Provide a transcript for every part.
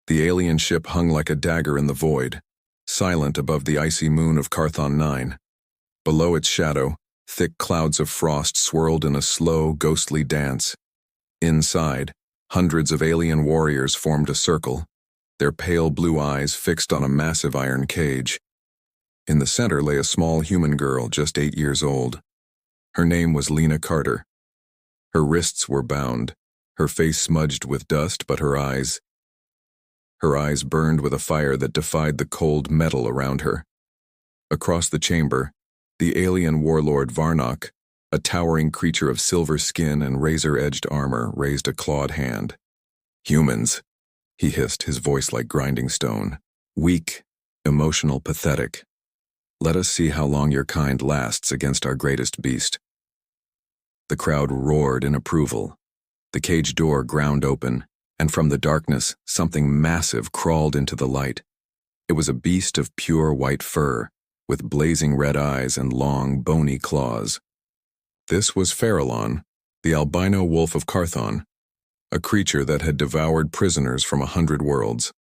The alien ship hung like a dagger in the void, silent above the icy moon of Carthon 9. Below its shadow, thick clouds of frost swirled in a slow, ghostly dance. Inside, hundreds of alien warriors formed a circle, their pale blue eyes fixed on a massive iron cage. In the center lay a small human girl just 8 years old. Her name was Lena Carter. Her wrists were bound, her face smudged with dust, but her eyes burned with a fire that defied the cold metal around her. Across the chamber, the alien warlord Varnock, a towering creature of silver skin and razor-edged armor, raised a clawed hand. "Humans," he hissed, his voice like grinding stone. "Weak, emotional, pathetic. Let us see how long your kind lasts against our greatest beast." The crowd roared in approval. The cage door ground open, and from the darkness, something massive crawled into the light. It was a beast of pure white fur, with blazing red eyes and long, bony claws. This was Farallon, the albino wolf of Carthon, a creature that had devoured prisoners from 100 worlds.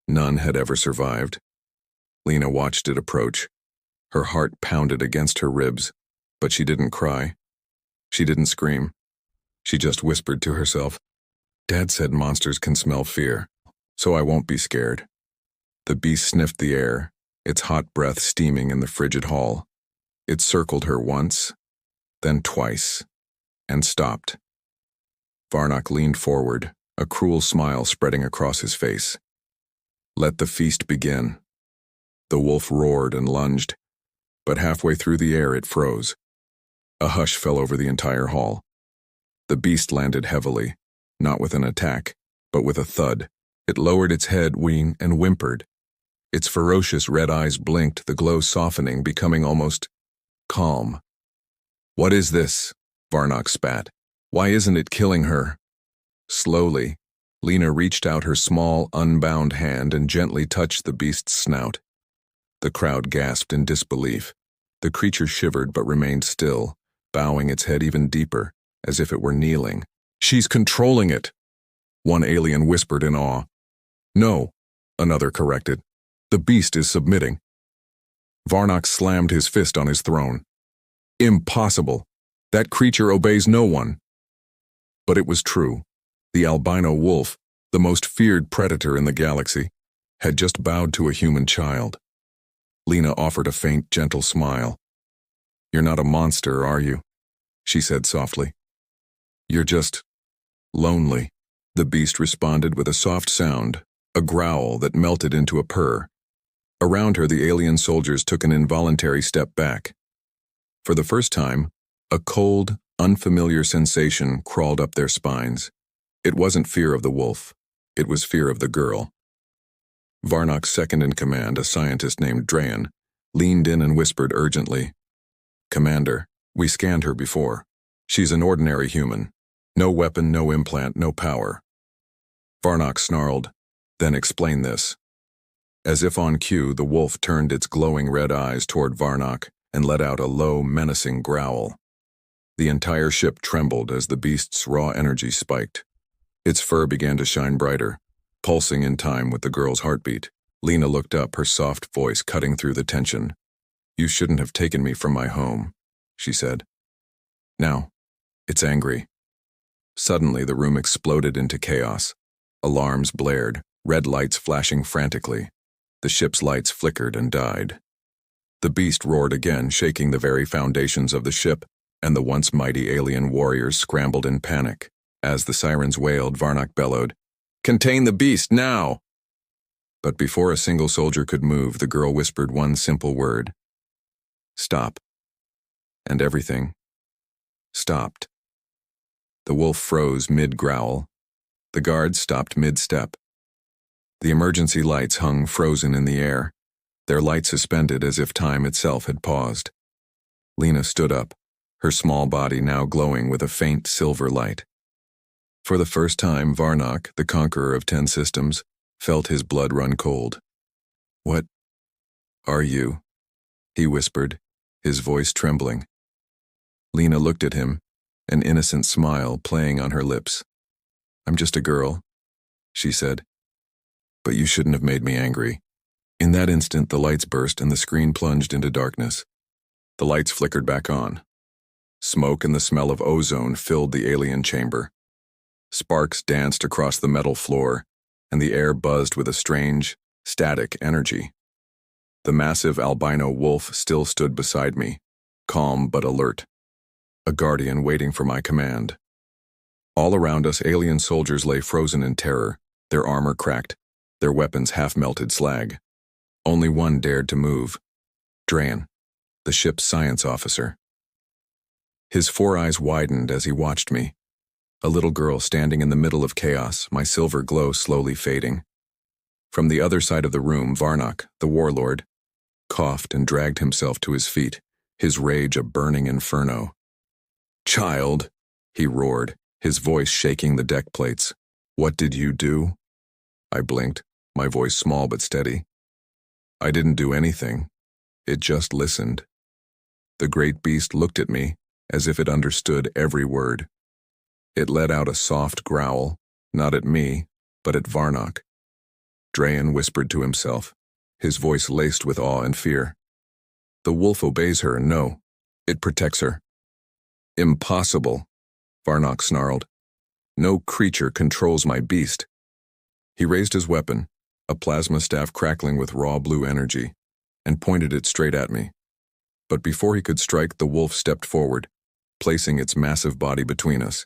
None had ever survived. Lena watched it approach. Her heart pounded against her ribs, but she didn't cry. She didn't scream. She just whispered to herself, "Dad said monsters can smell fear, so I won't be scared." The beast sniffed the air, its hot breath steaming in the frigid hall. It circled her once, then twice, and stopped. Varnock leaned forward, a cruel smile spreading across his face. "Let the feast begin." The wolf roared and lunged, but halfway through the air it froze. A hush fell over the entire hall. The beast landed heavily, not with an attack, but with a thud. It lowered its head, wing, and whimpered. Its ferocious red eyes blinked, the glow softening, becoming almost calm. "What is this?" Varnock spat. "Why isn't it killing her?" Slowly, Lena reached out her small, unbound hand and gently touched the beast's snout. The crowd gasped in disbelief. The creature shivered but remained still, bowing its head even deeper, as if it were kneeling. "She's controlling it," one alien whispered in awe. "No," another corrected. "The beast is submitting." Varnock slammed his fist on his throne. "Impossible! That creature obeys no one." But it was true. The albino wolf, the most feared predator in the galaxy, had just bowed to a human child. Lena offered a faint, gentle smile. "You're not a monster, are you?" she said softly. "You're just lonely." The beast responded with a soft sound, a growl that melted into a purr. Around her, the alien soldiers took an involuntary step back. For the first time, a cold, unfamiliar sensation crawled up their spines. It wasn't fear of the wolf. It was fear of the girl. Varnock's second in command, a scientist named Drayan, leaned in and whispered urgently, "Commander, we scanned her before. She's an ordinary human. No weapon, no implant, no power." Varnock snarled, "Then explain this." As if on cue, the wolf turned its glowing red eyes toward Varnock and let out a low, menacing growl. The entire ship trembled as the beast's raw energy spiked. Its fur began to shine brighter, pulsing in time with the girl's heartbeat. Lena looked up, her soft voice cutting through the tension. "You shouldn't have taken me from my home," she said. "Now, it's angry." Suddenly, the room exploded into chaos. Alarms blared, red lights flashing frantically. The ship's lights flickered and died. The beast roared again, shaking the very foundations of the ship, and the once mighty alien warriors scrambled in panic. As the sirens wailed, Varnock bellowed, "Contain the beast, now!" But before a single soldier could move, the girl whispered one simple word. "Stop." And everything stopped. The wolf froze mid-growl. The guards stopped mid-step. The emergency lights hung frozen in the air, their light suspended as if time itself had paused. Lena stood up, her small body now glowing with a faint silver light. For the first time, Varnock, the conqueror of 10 systems, felt his blood run cold. "What are you?" he whispered, his voice trembling. Lena looked at him, an innocent smile playing on her lips. "I'm just a girl," she said. But you shouldn't have made me angry. In that instant, the lights burst and the screen plunged into darkness. The lights flickered back on. Smoke and the smell of ozone filled the alien chamber. Sparks danced across the metal floor, and the air buzzed with a strange, static energy. The massive albino wolf still stood beside me, calm but alert, a guardian waiting for my command. All around us, alien soldiers lay frozen in terror, their armor cracked, their weapons half-melted slag. Only one dared to move. Drayan, the ship's science officer. His four eyes widened as he watched me. A little girl standing in the middle of chaos, my silver glow slowly fading. From the other side of the room, Varnock, the warlord, coughed and dragged himself to his feet, his rage a burning inferno. "Child," he roared, his voice shaking the deck plates. "What did you do?" I blinked, my voice small but steady. "I didn't do anything. It just listened." The great beast looked at me, as if it understood every word. It let out a soft growl, not at me, but at Varnock. Drayan whispered to himself, his voice laced with awe and fear. "The wolf obeys her, no. It protects her." "Impossible," Varnock snarled. "No creature controls my beast." He raised his weapon, a plasma staff crackling with raw blue energy, and pointed it straight at me. But before he could strike, the wolf stepped forward, placing its massive body between us.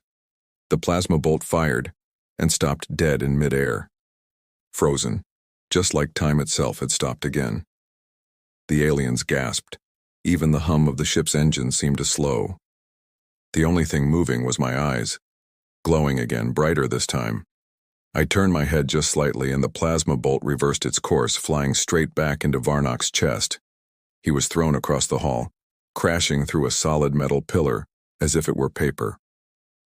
The plasma bolt fired and stopped dead in midair. Frozen, just like time itself had stopped again. The aliens gasped. Even the hum of the ship's engine seemed to slow. The only thing moving was my eyes, glowing again, brighter this time. I turned my head just slightly and the plasma bolt reversed its course, flying straight back into Varnock's chest. He was thrown across the hall, crashing through a solid metal pillar as if it were paper.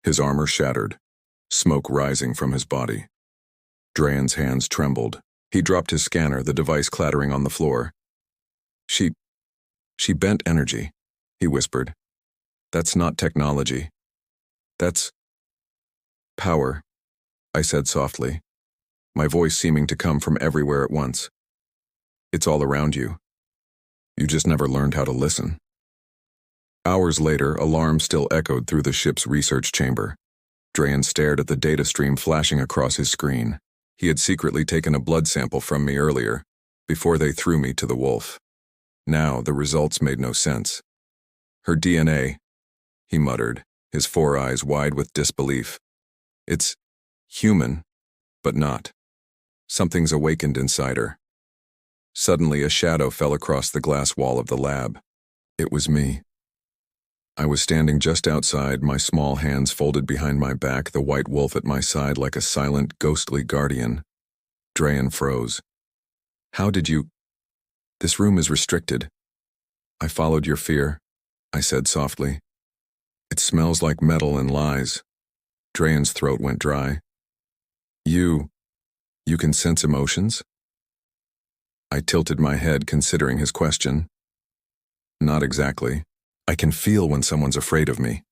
His armor shattered, smoke rising from his body. Drayan's hands trembled. He dropped his scanner, the device clattering on the floor. She bent energy," he whispered. "That's not technology. That's power," I said softly, my voice seeming to come from everywhere at once. "It's all around you. You just never learned how to listen." Hours later, alarms still echoed through the ship's research chamber. Drayan stared at the data stream flashing across his screen. He had secretly taken a blood sample from me earlier, before they threw me to the wolf. Now, the results made no sense. "Her DNA," he muttered, his four eyes wide with disbelief. "It's human, but not. Something's awakened inside her." Suddenly, a shadow fell across the glass wall of the lab. It was me. I was standing just outside, my small hands folded behind my back, the white wolf at my side like a silent, ghostly guardian. Drayan froze. "How did you—" "This room is restricted." "I followed your fear," I said softly. "It smells like metal and lies." Drayan's throat went dry. You can sense emotions?" I tilted my head, considering his question. "Not exactly. I can feel when someone's afraid of me."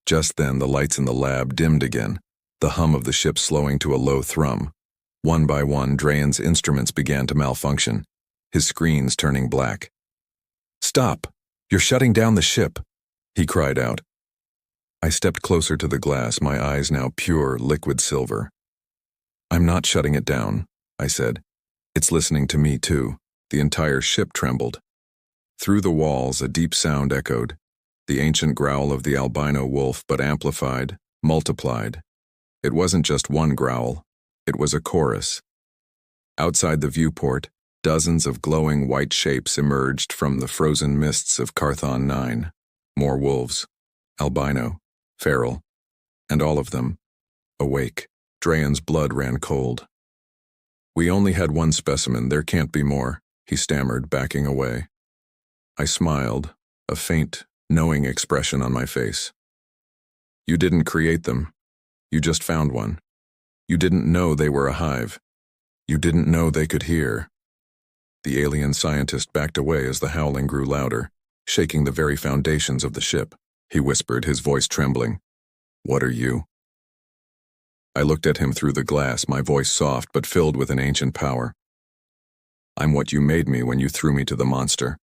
Just then, the lights in the lab dimmed again, the hum of the ship slowing to a low thrum. One by one, Drayan's instruments began to malfunction, his screens turning black. "Stop! You're shutting down the ship!" he cried out. I stepped closer to the glass, my eyes now pure, liquid silver. "I'm not shutting it down," I said. "It's listening to me, too." The entire ship trembled. Through the walls, a deep sound echoed, the ancient growl of the albino wolf, but amplified, multiplied. It wasn't just one growl, it was a chorus. Outside the viewport, dozens of glowing white shapes emerged from the frozen mists of Carthon 9. More wolves, albino, feral, and all of them awake. Drayan's blood ran cold. "We only had one specimen, there can't be more," he stammered, backing away. I smiled, a faint, knowing expression on my face. "You didn't create them. You just found one. You didn't know they were a hive. You didn't know they could hear." The alien scientist backed away as the howling grew louder, shaking the very foundations of the ship. He whispered, his voice trembling. "What are you?" I looked at him through the glass, my voice soft but filled with an ancient power. I'm what you made me when you threw me to the monster.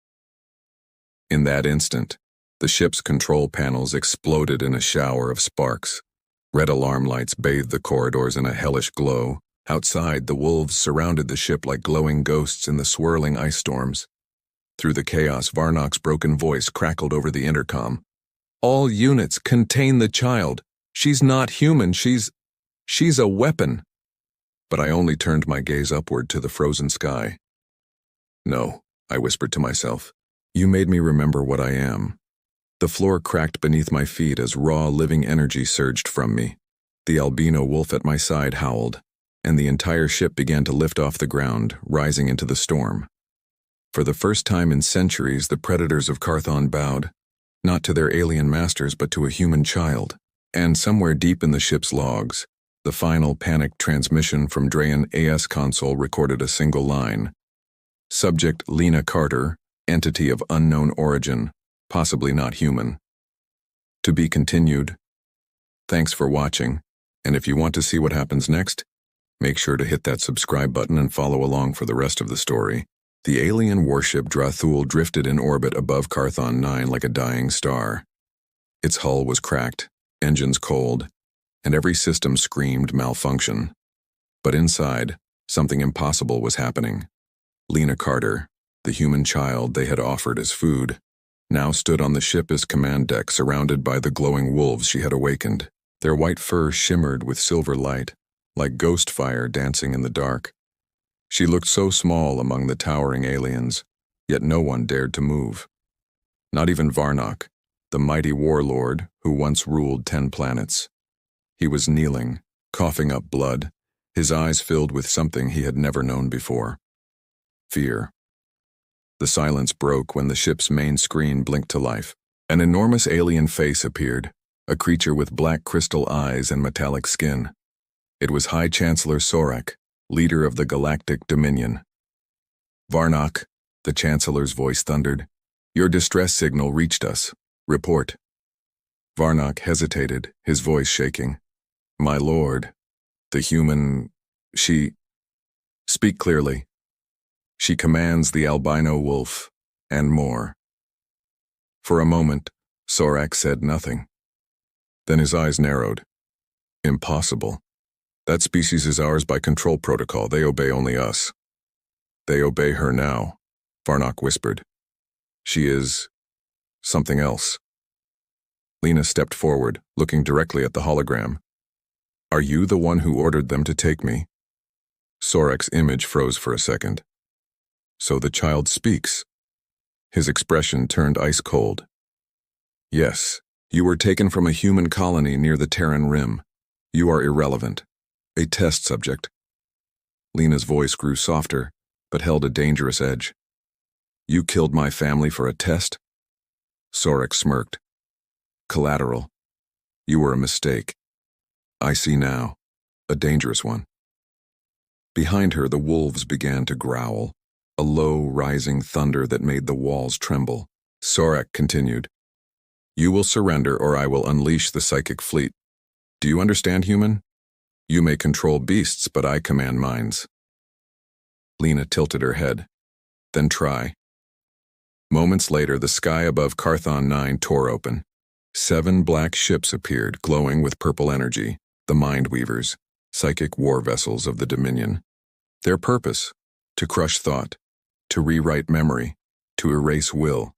In that instant, the ship's control panels exploded in a shower of sparks. Red alarm lights bathed the corridors in a hellish glow. Outside, the wolves surrounded the ship like glowing ghosts in the swirling ice storms. Through the chaos, Varnok's broken voice crackled over the intercom. All units, contain the child. She's not human, she's a weapon. But I only turned my gaze upward to the frozen sky. No, I whispered to myself. You made me remember what I am. The floor cracked beneath my feet as raw living energy surged from me. The albino wolf at my side howled, and the entire ship began to lift off the ground, rising into the storm. For the first time in centuries, the predators of Carthon bowed, not to their alien masters but to a human child. And somewhere deep in the ship's logs, the final panicked transmission from Drayan AS console recorded a single line. Subject Lena Carter, entity of unknown origin, possibly not human. To be continued. Thanks for watching, and if you want to see what happens next, make sure to hit that subscribe button and follow along for the rest of the story. The alien warship Drathul drifted in orbit above Carthon 9 like a dying star. Its hull was cracked, engines cold, and every system screamed malfunction. But inside, something impossible was happening. Lena Carter, the human child they had offered as food, now stood on the ship's command deck surrounded by the glowing wolves she had awakened. Their white fur shimmered with silver light, like ghost fire dancing in the dark. She looked so small among the towering aliens, yet no one dared to move. Not even Varnok, the mighty warlord who once ruled 10 planets. He was kneeling, coughing up blood, his eyes filled with something he had never known before. Fear. The silence broke when the ship's main screen blinked to life. An enormous alien face appeared, a creature with black crystal eyes and metallic skin. It was High Chancellor Sorak, leader of the Galactic Dominion. Varnok, the Chancellor's voice thundered. Your distress signal reached us. Report. Varnok hesitated, his voice shaking. My lord, the human, she... Speak clearly. She commands the albino wolf, and more. For a moment, Sorak said nothing. Then his eyes narrowed. Impossible. That species is ours by control protocol. They obey only us. They obey her now, Varnok whispered. She is... something else. Lena stepped forward, looking directly at the hologram. Are you the one who ordered them to take me? Sorak's image froze for a second. So the child speaks. His expression turned ice cold. Yes, you were taken from a human colony near the Terran Rim. You are irrelevant. A test subject. Lena's voice grew softer, but held a dangerous edge. You killed my family for a test? Sorak smirked. Collateral. You were a mistake. I see now. A dangerous one. Behind her, the wolves began to growl, a low, rising thunder that made the walls tremble. Sorak continued. You will surrender or I will unleash the psychic fleet. Do you understand, human? You may control beasts, but I command minds. Lena tilted her head. Then try. Moments later, the sky above Carthon 9 tore open. 7 black ships appeared, glowing with purple energy, the Mind Weavers, psychic war vessels of the Dominion. Their purpose, to crush thought, to rewrite memory, to erase will.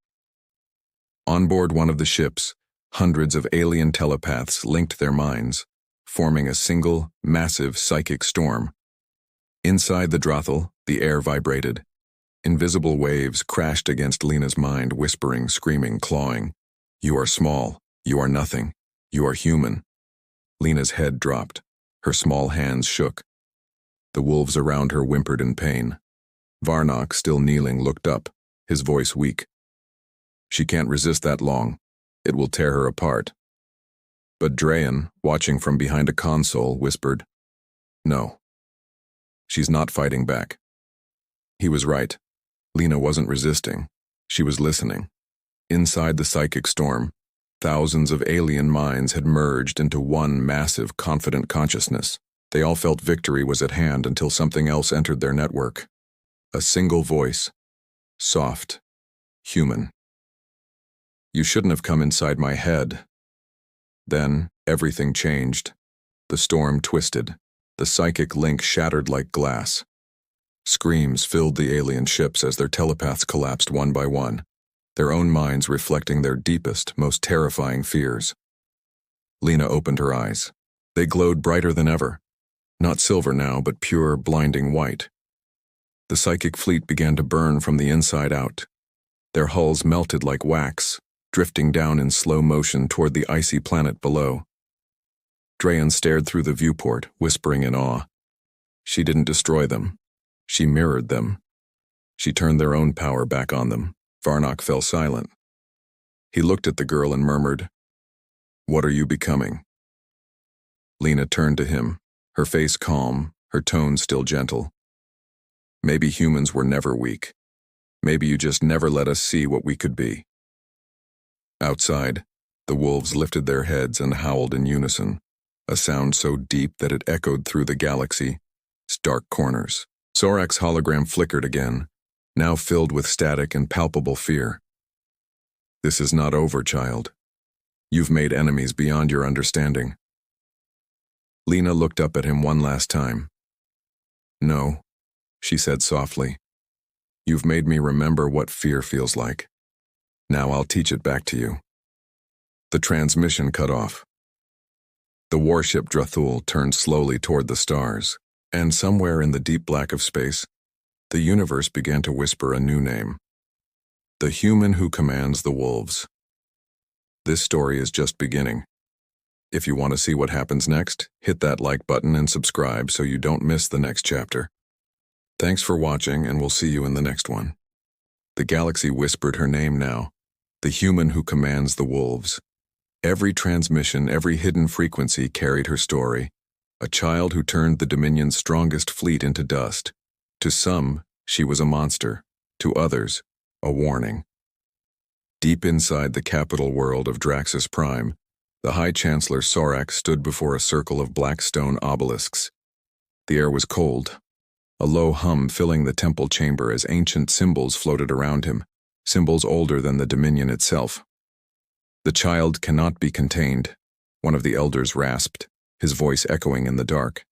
On board one of the ships, hundreds of alien telepaths linked their minds, forming a single, massive psychic storm. Inside the Drathul, the air vibrated. Invisible waves crashed against Lena's mind, whispering, screaming, clawing. You are small. You are nothing. You are human. Lena's head dropped. Her small hands shook. The wolves around her whimpered in pain. Varnok, still kneeling, looked up, his voice weak. She can't resist that long. It will tear her apart. But Drayan, watching from behind a console, whispered, No. She's not fighting back. He was right. Lena wasn't resisting. She was listening. Inside the psychic storm, thousands of alien minds had merged into one massive, confident consciousness. They all felt victory was at hand until something else entered their network. A single voice. Soft. Human. You shouldn't have come inside my head. Then, everything changed. The storm twisted. The psychic link shattered like glass. Screams filled the alien ships as their telepaths collapsed one by one, their own minds reflecting their deepest, most terrifying fears. Lena opened her eyes. They glowed brighter than ever. Not silver now, but pure, blinding white. The psychic fleet began to burn from the inside out. Their hulls melted like wax, drifting down in slow motion toward the icy planet below. Drayan stared through the viewport, whispering in awe. She didn't destroy them. She mirrored them. She turned their own power back on them. Varnock fell silent. He looked at the girl and murmured, "What are you becoming?" Lena turned to him, her face calm, her tone still gentle. "Maybe humans were never weak. Maybe you just never let us see what we could be." Outside, the wolves lifted their heads and howled in unison, a sound so deep that it echoed through the galaxy, its dark corners. Sorak's hologram flickered again, now filled with static and palpable fear. "This is not over, child. You've made enemies beyond your understanding." Lena looked up at him one last time. "No," she said softly. "You've made me remember what fear feels like. Now I'll teach it back to you." The transmission cut off. The warship Drathul turned slowly toward the stars, and somewhere in the deep black of space, the universe began to whisper a new name. The human who commands the wolves. This story is just beginning. If you want to see what happens next, hit that like button and subscribe so you don't miss the next chapter. Thanks for watching, and we'll see you in the next one. The galaxy whispered her name now, the human who commands the wolves. Every transmission, every hidden frequency carried her story, a child who turned the Dominion's strongest fleet into dust. To some, she was a monster. To others, a warning. Deep inside the capital world of Draxus Prime, the High Chancellor Sorak stood before a circle of black stone obelisks. The air was cold, a low hum filling the temple chamber as ancient symbols floated around him, symbols older than the Dominion itself. "The child cannot be contained," one of the elders rasped, his voice echoing in the dark.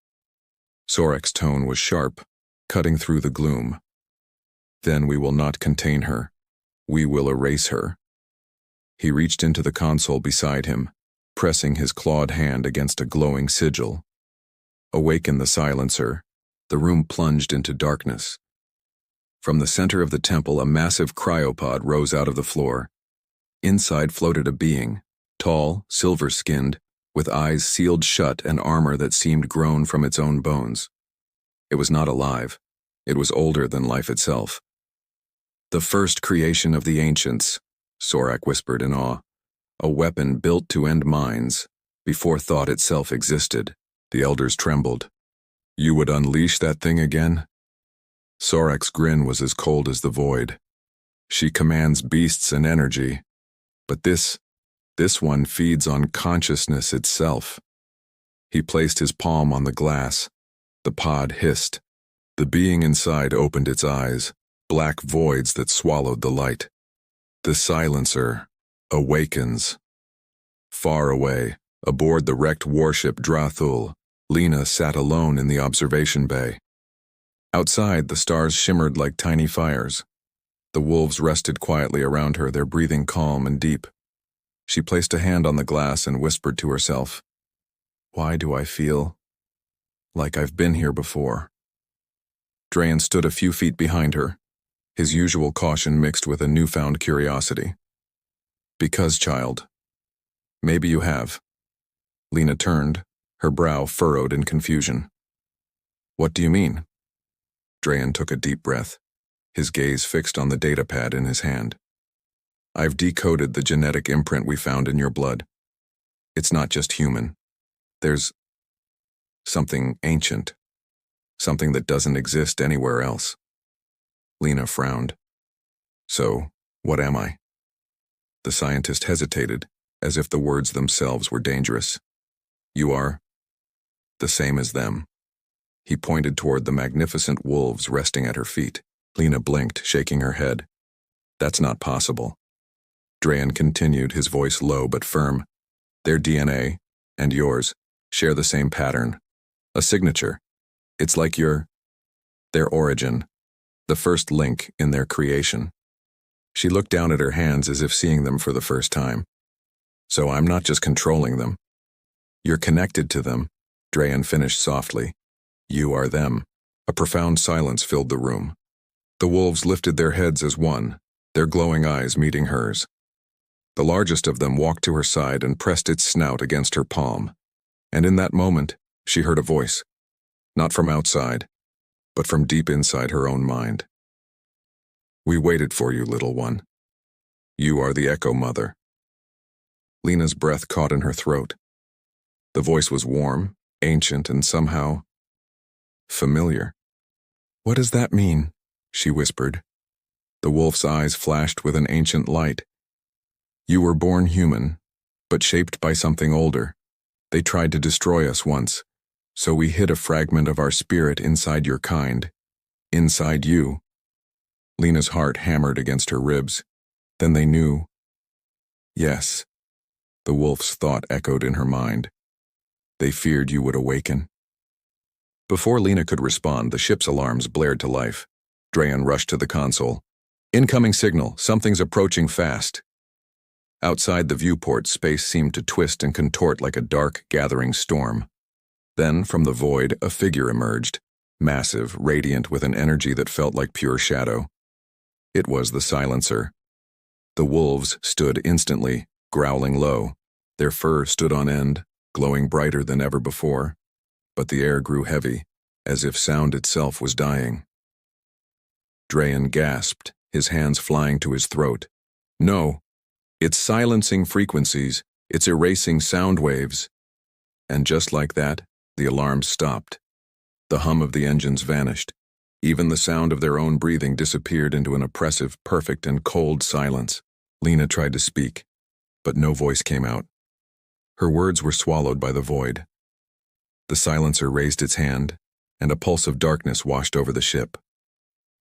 Sorak's tone was sharp, cutting through the gloom. "Then we will not contain her. We will erase her." He reached into the console beside him, pressing his clawed hand against a glowing sigil. Awaken the silencer. The room plunged into darkness. From the center of the temple, a massive cryopod rose out of the floor. Inside floated a being, tall, silver-skinned, with eyes sealed shut and armor that seemed grown from its own bones. It was not alive. It was older than life itself. "The first creation of the ancients," Sorak whispered in awe. "A weapon built to end minds, before thought itself existed." The elders trembled. "You would unleash that thing again?" Sorak's grin was as cold as the void. "She commands beasts and energy, but this one feeds on consciousness itself." He placed his palm on the glass. The pod hissed. The being inside opened its eyes, black voids that swallowed the light. The silencer awakens. Far away, aboard the wrecked warship Drathul, Lena sat alone in the observation bay. Outside, the stars shimmered like tiny fires. The wolves rested quietly around her, their breathing calm and deep. She placed a hand on the glass and whispered to herself, "Why do I feel like I've been here before?" Drayan stood a few feet behind her, his usual caution mixed with a newfound curiosity. "Because, child, maybe you have." Lena turned, her brow furrowed in confusion. "What do you mean?" Drayan took a deep breath, his gaze fixed on the datapad in his hand. "I've decoded the genetic imprint we found in your blood. It's not just human. There's something ancient, something that doesn't exist anywhere else." Lena frowned. "So, what am I?" The scientist hesitated, as if the words themselves were dangerous. "You are the same as them." He pointed toward the magnificent wolves resting at her feet. Lena blinked, shaking her head. That's not possible. Drayan continued, his voice low but firm. Their DNA, and yours, share the same pattern. A signature. It's like their origin, the first link in their creation. She looked down at her hands as if seeing them for the first time. So I'm not just controlling them. You're connected to them, Drayan finished softly. You are them. A profound silence filled the room. The wolves lifted their heads as one, their glowing eyes meeting hers. The largest of them walked to her side and pressed its snout against her palm. And in that moment, she heard a voice. Not from outside, but from deep inside her own mind. We waited for you, little one. You are the Echo Mother. Lena's breath caught in her throat. The voice was warm, ancient, and somehow familiar. What does that mean? She whispered. The wolf's eyes flashed with an ancient light. You were born human, but shaped by something older. They tried to destroy us once, so we hid a fragment of our spirit inside your kind. Inside you. Lena's heart hammered against her ribs. Then they knew. Yes. The wolf's thought echoed in her mind. They feared you would awaken. Before Lena could respond, the ship's alarms blared to life. Drayan rushed to the console. Incoming signal, something's approaching fast. Outside the viewport, space seemed to twist and contort like a dark, gathering storm. Then, from the void, a figure emerged, massive, radiant with an energy that felt like pure shadow. It was the silencer. The wolves stood instantly, growling low. Their fur stood on end, glowing brighter than ever before. But the air grew heavy, as if sound itself was dying. Drayan gasped, his hands flying to his throat. No! It's silencing frequencies, it's erasing sound waves. And just like that, the alarms stopped. The hum of the engines vanished. Even the sound of their own breathing disappeared into an oppressive, perfect, and cold silence. Lena tried to speak, but no voice came out. Her words were swallowed by the void. The silencer raised its hand, and a pulse of darkness washed over the ship.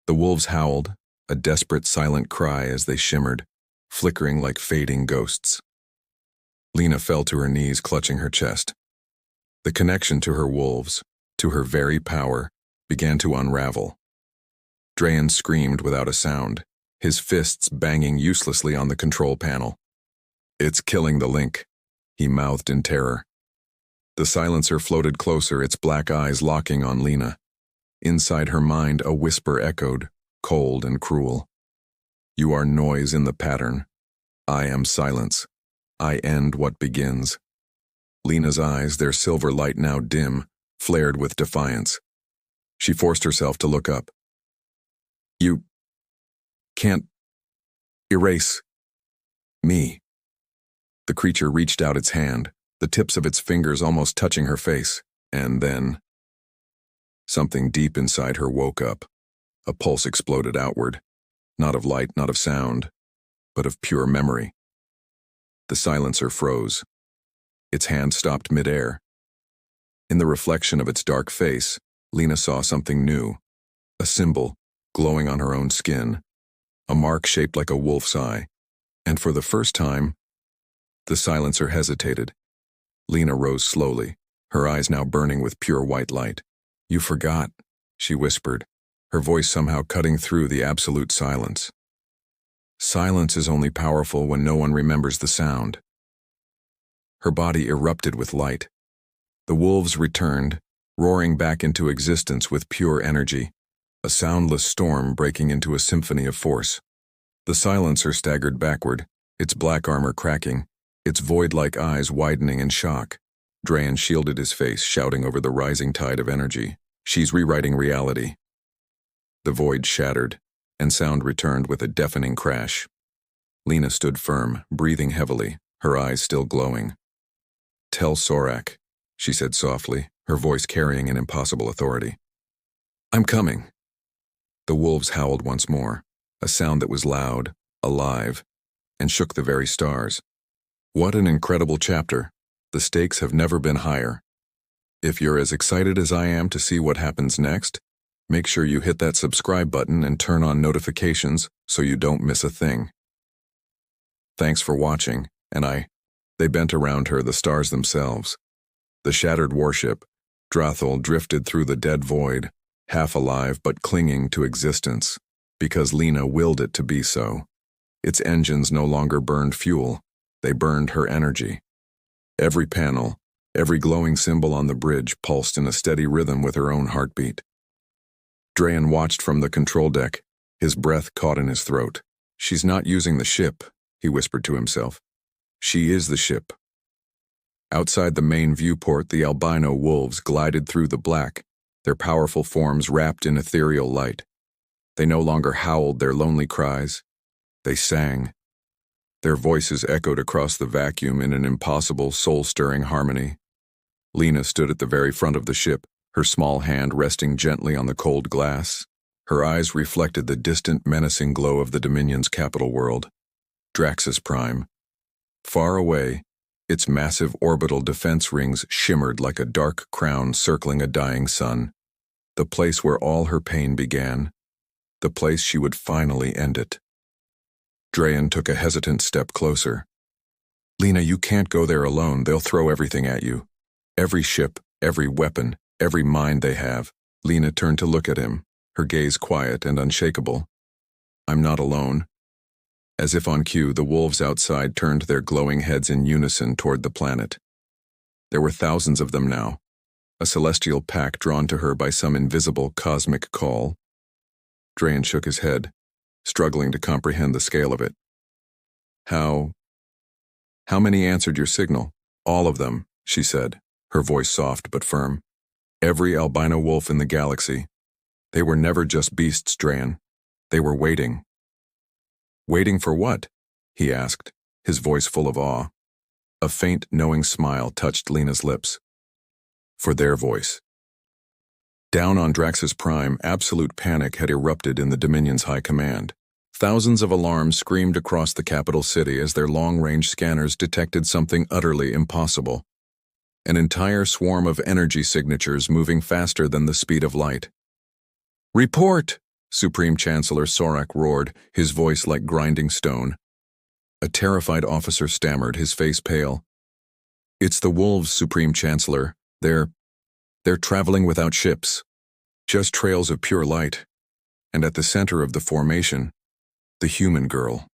The wolves howled, a desperate, silent cry as they shimmered, flickering like fading ghosts. Lena fell to her knees, clutching her chest. The connection to her wolves, to her very power, began to unravel. Drayan screamed without a sound, his fists banging uselessly on the control panel. It's killing the link, he mouthed in terror. The silencer floated closer, its black eyes locking on Lena. Inside her mind, a whisper echoed, cold and cruel. You are noise in the pattern. I am silence. I end what begins. Lena's eyes, their silver light now dim, flared with defiance. She forced herself to look up. You can't erase me. The creature reached out its hand, the tips of its fingers almost touching her face, and then something deep inside her woke up. A pulse exploded outward. Not of light, not of sound, but of pure memory. The silencer froze. Its hand stopped midair. In the reflection of its dark face, Lena saw something new. A symbol, glowing on her own skin. A mark shaped like a wolf's eye. And for the first time, the silencer hesitated. Lena rose slowly, her eyes now burning with pure white light. You forgot, she whispered, her voice somehow cutting through the absolute silence. Silence is only powerful when no one remembers the sound. Her body erupted with light. The wolves returned, roaring back into existence with pure energy, a soundless storm breaking into a symphony of force. The silencer staggered backward, its black armor cracking, its void-like eyes widening in shock. Drayan shielded his face, shouting over the rising tide of energy. She's rewriting reality. The void shattered, and sound returned with a deafening crash. Lena stood firm, breathing heavily, her eyes still glowing. Tell Sorak, she said softly, her voice carrying an impossible authority. I'm coming. The wolves howled once more, a sound that was loud, alive, and shook the very stars. What an incredible chapter. The stakes have never been higher. If you're as excited as I am to see what happens next, make sure you hit that subscribe button and turn on notifications so you don't miss a thing. Thanks for watching, and They bent around her, the stars themselves. The shattered warship, Drathel, drifted through the dead void, half alive but clinging to existence, because Lena willed it to be so. Its engines no longer burned fuel, they burned her energy. Every panel, every glowing symbol on the bridge pulsed in a steady rhythm with her own heartbeat. Drayan watched from the control deck, his breath caught in his throat. "She's not using the ship," he whispered to himself. "She is the ship." Outside the main viewport, the albino wolves glided through the black, their powerful forms wrapped in ethereal light. They no longer howled their lonely cries. They sang. Their voices echoed across the vacuum in an impossible, soul-stirring harmony. Lena stood at the very front of the ship, her small hand resting gently on the cold glass. Her eyes reflected the distant, menacing glow of the Dominion's capital world, Draxus Prime. Far away, its massive orbital defense rings shimmered like a dark crown circling a dying sun. The place where all her pain began. The place she would finally end it. Drayan took a hesitant step closer. "Lena, you can't go there alone. They'll throw everything at you. Every ship, every weapon, every mind they have." Lena turned to look at him, her gaze quiet and unshakable. "I'm not alone." As if on cue, the wolves outside turned their glowing heads in unison toward the planet. There were thousands of them now, a celestial pack drawn to her by some invisible cosmic call. Drayan shook his head, struggling to comprehend the scale of it. How many answered your signal?" "All of them," she said, her voice soft but firm. "Every albino wolf in the galaxy. They were never just beasts, Drayan. They were waiting." "Waiting for what?" he asked, his voice full of awe. A faint, knowing smile touched Lena's lips. "For their voice." Down on Draxus Prime, absolute panic had erupted in the Dominion's high command. Thousands of alarms screamed across the capital city as their long-range scanners detected something utterly impossible. An entire swarm of energy signatures moving faster than the speed of light. "Report!" Supreme Chancellor Sorak roared, his voice like grinding stone. A terrified officer stammered, his face pale. "It's the wolves, Supreme Chancellor. They're traveling without ships. Just trails of pure light. And at the center of the formation, the human girl."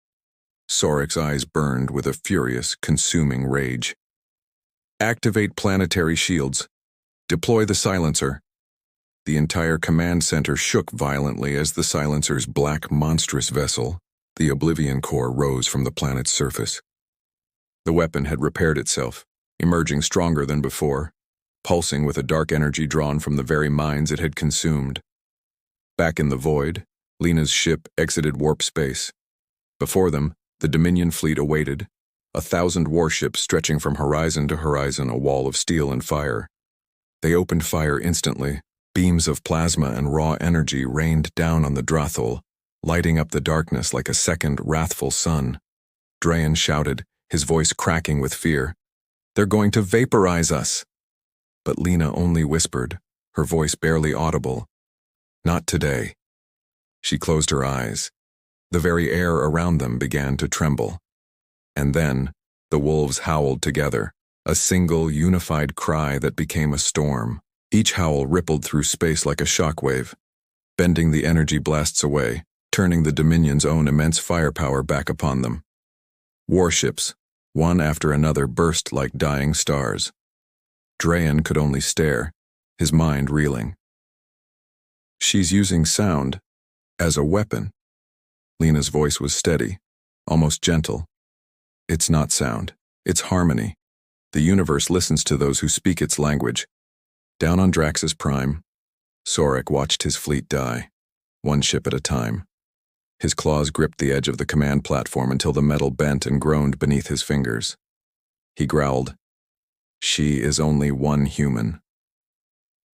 Sorak's eyes burned with a furious, consuming rage. "Activate planetary shields. Deploy the silencer." The entire command center shook violently as the silencer's black, monstrous vessel, the Oblivion Core, rose from the planet's surface. The weapon had repaired itself, emerging stronger than before, pulsing with a dark energy drawn from the very minds it had consumed. Back in the void, Lena's ship exited warp space. Before them, the Dominion fleet awaited, 1,000 warships stretching from horizon to horizon, a wall of steel and fire. They opened fire instantly. Beams of plasma and raw energy rained down on the Drathel, lighting up the darkness like a second wrathful sun. Drayan shouted, his voice cracking with fear. "They're going to vaporize us!" But Lena only whispered, her voice barely audible. "Not today." She closed her eyes. The very air around them began to tremble. And then, the wolves howled together, a single, unified cry that became a storm. Each howl rippled through space like a shockwave, bending the energy blasts away, turning the Dominion's own immense firepower back upon them. Warships, one after another, burst like dying stars. Drayan could only stare, his mind reeling. "She's using sound as a weapon." Lena's voice was steady, almost gentle. "It's not sound, it's harmony. The universe listens to those who speak its language." Down on Draxus Prime, Sorak watched his fleet die, one ship at a time. His claws gripped the edge of the command platform until the metal bent and groaned beneath his fingers. He growled, "She is only one human."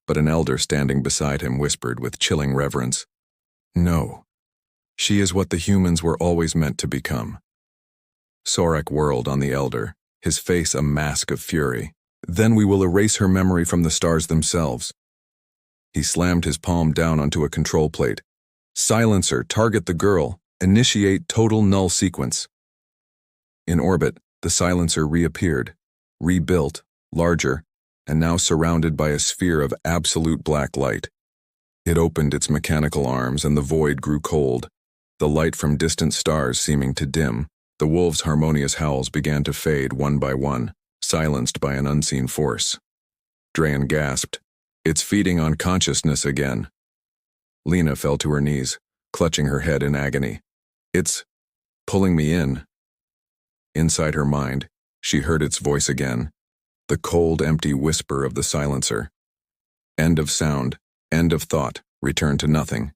But an elder standing beside him whispered with chilling reverence, "No, she is what the humans were always meant to become." Sorak whirled on the elder, his face a mask of fury. Then we will erase her memory from the stars themselves. He slammed his palm down onto a control plate. Silencer, target the girl. Initiate total null sequence. In orbit, the silencer reappeared, rebuilt, larger, and now surrounded by a sphere of absolute black light. It opened its mechanical arms and the void grew cold, the light from distant stars seeming to dim. The wolves' harmonious howls began to fade one by one, silenced by an unseen force. Drayan gasped. It's feeding on consciousness again. Lena fell to her knees, clutching her head in agony. It's pulling me in. Inside her mind, she heard its voice again, the cold, empty whisper of the silencer. End of sound, end of thought, return to nothing.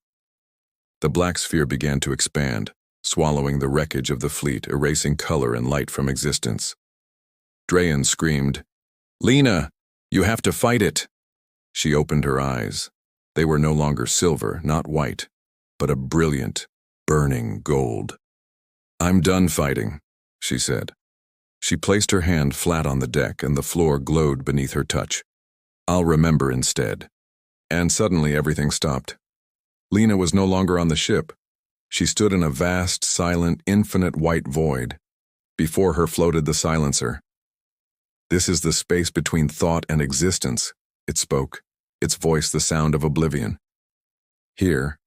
The black sphere began to expand, swallowing the wreckage of the fleet, erasing color and light from existence. Drayan screamed, "Lena, you have to fight it!" She opened her eyes. They were no longer silver, not white, but a brilliant, burning gold. "I'm done fighting," she said. She placed her hand flat on the deck and the floor glowed beneath her touch. "I'll remember instead." And suddenly everything stopped. Lena was no longer on the ship. She stood in a vast, silent, infinite white void. Before her floated the silencer. "This is the space between thought and existence," it spoke, its voice the sound of oblivion. "Here,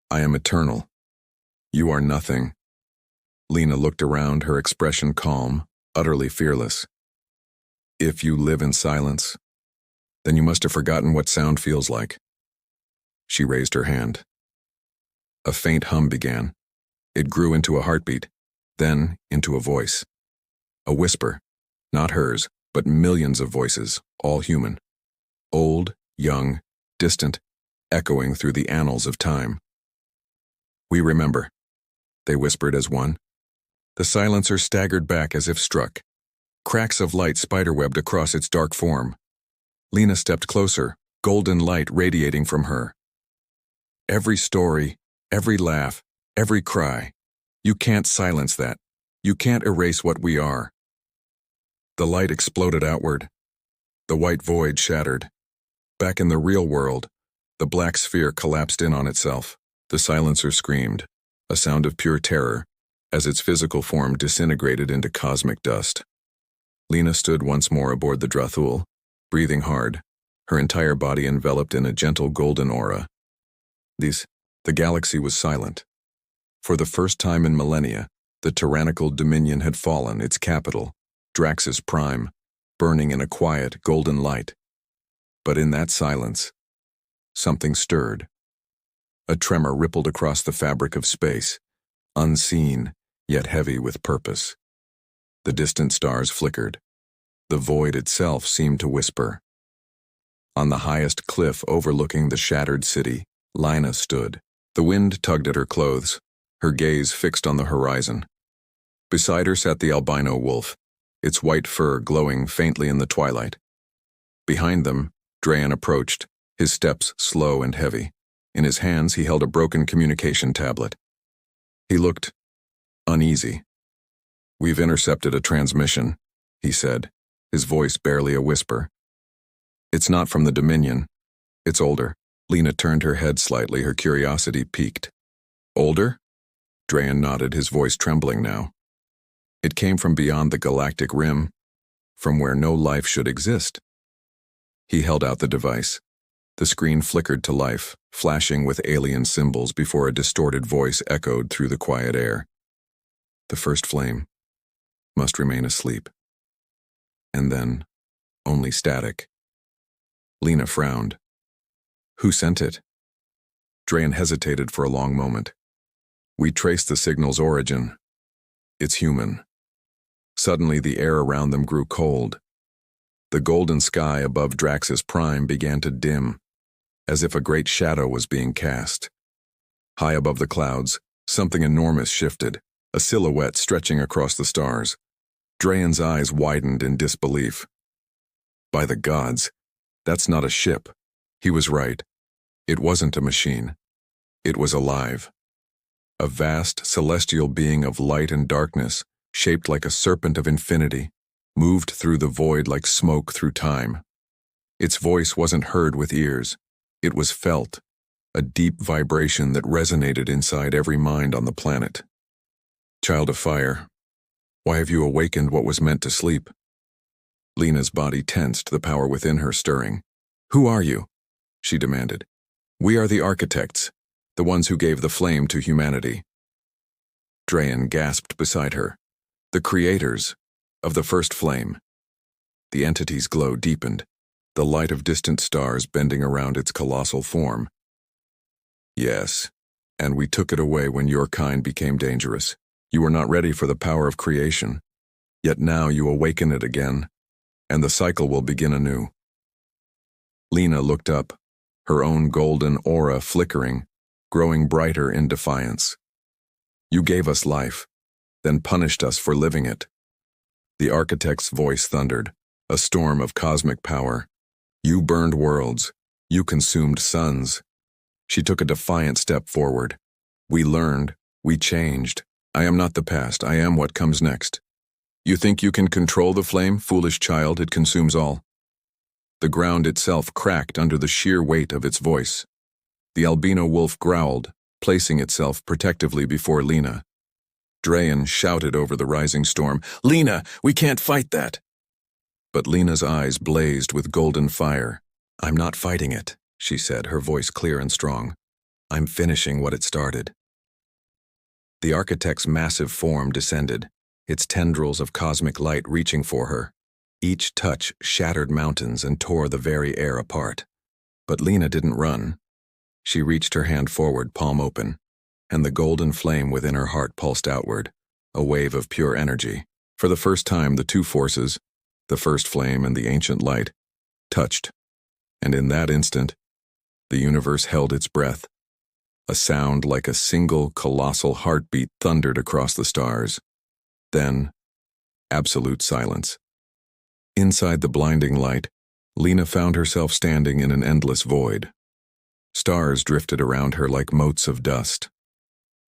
I am eternal. You are nothing." Lena looked around, her expression calm, utterly fearless. "If you live in silence, then you must have forgotten what sound feels like." She raised her hand. A faint hum began. It grew into a heartbeat, then into a voice. A whisper, not hers, but millions of voices, all human. Old, young, distant, echoing through the annals of time. "We remember," they whispered as one. The silencer staggered back as if struck. Cracks of light spiderwebbed across its dark form. Lena stepped closer, golden light radiating from her. "Every story, every laugh, every cry. You can't silence that. You can't erase what we are." The light exploded outward. The white void shattered. Back in the real world, the black sphere collapsed in on itself. The silencer screamed, a sound of pure terror, as its physical form disintegrated into cosmic dust. Lena stood once more aboard the Drathul, breathing hard, her entire body enveloped in a gentle golden aura. The galaxy was silent. For the first time in millennia, the tyrannical dominion had fallen, its capital, Draxus Prime, burning in a quiet, golden light. But in that silence, something stirred. A tremor rippled across the fabric of space, unseen, yet heavy with purpose. The distant stars flickered. The void itself seemed to whisper. On the highest cliff overlooking the shattered city, Lina stood. The wind tugged at her clothes, her gaze fixed on the horizon. Beside her sat the albino wolf, its white fur glowing faintly in the twilight. Behind them, Drayan approached, his steps slow and heavy. In his hands he held a broken communication tablet. He looked uneasy. "We've intercepted a transmission," he said, his voice barely a whisper. "It's not from the Dominion. It's older." Lena turned her head slightly, her curiosity piqued. "Older?" Drayan nodded, his voice trembling now. "It came from beyond the galactic rim, from where no life should exist." He held out the device. The screen flickered to life, flashing with alien symbols before a distorted voice echoed through the quiet air. "The first flame must remain asleep." And then, only static. Lena frowned. "Who sent it?" Drayan hesitated for a long moment. "We traced the signal's origin. It's human." Suddenly the air around them grew cold. The golden sky above Draxus Prime began to dim, as if a great shadow was being cast. High above the clouds, something enormous shifted, a silhouette stretching across the stars. Drayan's eyes widened in disbelief. By the gods, that's not a ship. He was right. It wasn't a machine. It was alive. A vast, celestial being of light and darkness, shaped like a serpent of infinity, moved through the void like smoke through time. Its voice wasn't heard with ears. It was felt, a deep vibration that resonated inside every mind on the planet. Child of fire, why have you awakened what was meant to sleep? Lena's body tensed, the power within her stirring. Who are you? She demanded. We are the architects, the ones who gave the flame to humanity. Drayan gasped beside her. The creators of the first flame. The entity's glow deepened, the light of distant stars bending around its colossal form. Yes, and we took it away when your kind became dangerous. You were not ready for the power of creation. Yet now you awaken it again, and the cycle will begin anew. Lena looked up, her own golden aura flickering, growing brighter in defiance. You gave us life, then punished us for living it. The architect's voice thundered, a storm of cosmic power. You burned worlds. You consumed suns. She took a defiant step forward. We learned. We changed. I am not the past. I am what comes next. You think you can control the flame, foolish child? It consumes all. The ground itself cracked under the sheer weight of its voice. The albino wolf growled, placing itself protectively before Lena. Drayan shouted over the rising storm, Lena, we can't fight that. But Lena's eyes blazed with golden fire. I'm not fighting it, she said, her voice clear and strong. I'm finishing what it started. The architect's massive form descended, its tendrils of cosmic light reaching for her. Each touch shattered mountains and tore the very air apart. But Lena didn't run. She reached her hand forward, palm open, and the golden flame within her heart pulsed outward, a wave of pure energy. For the first time, the two forces, the first flame and the ancient light, touched. And in that instant, the universe held its breath. A sound like a single colossal heartbeat thundered across the stars. Then, absolute silence. Inside the blinding light, Lena found herself standing in an endless void. Stars drifted around her like motes of dust.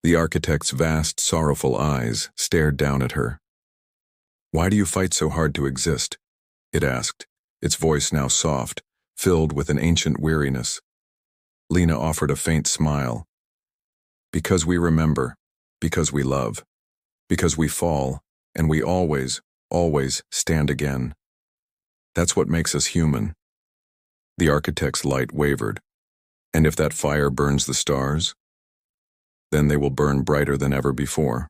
The architect's vast, sorrowful eyes stared down at her. Why do you fight so hard to exist? It asked, its voice now soft, filled with an ancient weariness. Lena offered a faint smile. Because we remember, because we love, because we fall, and we always, always stand again. That's what makes us human. The architect's light wavered. And if that fire burns the stars, then they will burn brighter than ever before.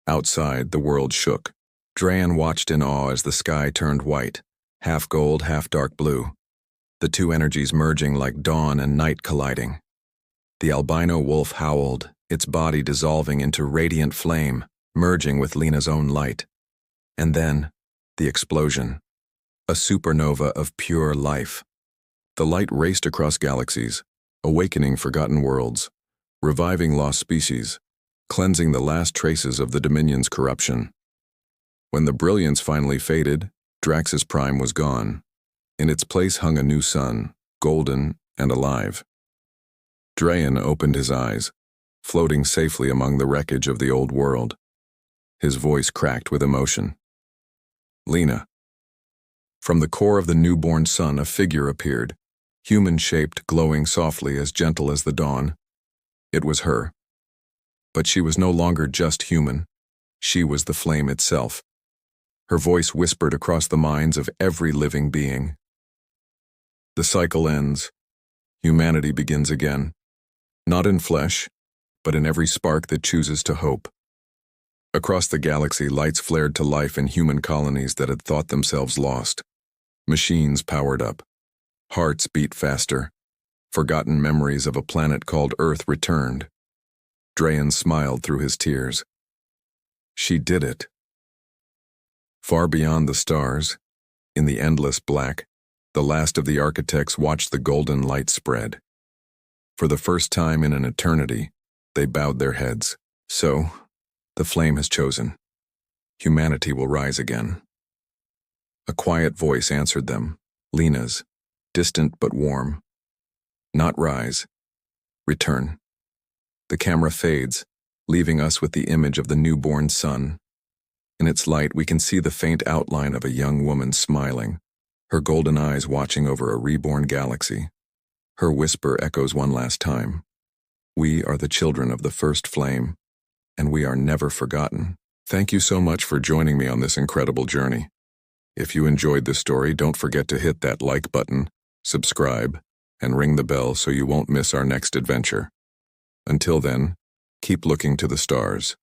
Outside, the world shook. Drayan watched in awe as the sky turned white, half gold, half dark blue, the two energies merging like dawn and night colliding. The albino wolf howled, its body dissolving into radiant flame, merging with Lena's own light. And then, the explosion. A supernova of pure life. The light raced across galaxies, awakening forgotten worlds, reviving lost species, cleansing the last traces of the Dominion's corruption. When the brilliance finally faded, Drax's prime was gone. In its place hung a new sun, golden and alive. Drayan opened his eyes, floating safely among the wreckage of the old world. His voice cracked with emotion. Lena. From the core of the newborn sun, a figure appeared, human-shaped, glowing softly, as gentle as the dawn. It was her. But she was no longer just human. She was the flame itself. Her voice whispered across the minds of every living being. The cycle ends. Humanity begins again. Not in flesh, but in every spark that chooses to hope. Across the galaxy, lights flared to life in human colonies that had thought themselves lost. Machines powered up. Hearts beat faster. Forgotten memories of a planet called Earth returned. Drayan smiled through his tears. She did it. Far beyond the stars, in the endless black, the last of the architects watched the golden light spread. For the first time in an eternity, they bowed their heads. So, the flame has chosen. Humanity will rise again. A quiet voice answered them, Lena's, distant but warm. Not rise. Return. The camera fades, leaving us with the image of the newborn sun. In its light, we can see the faint outline of a young woman smiling, her golden eyes watching over a reborn galaxy. Her whisper echoes one last time. We are the children of the first flame, and we are never forgotten. Thank you so much for joining me on this incredible journey. If you enjoyed this story, don't forget to hit that like button, subscribe, and ring the bell so you won't miss our next adventure. Until then, keep looking to the stars.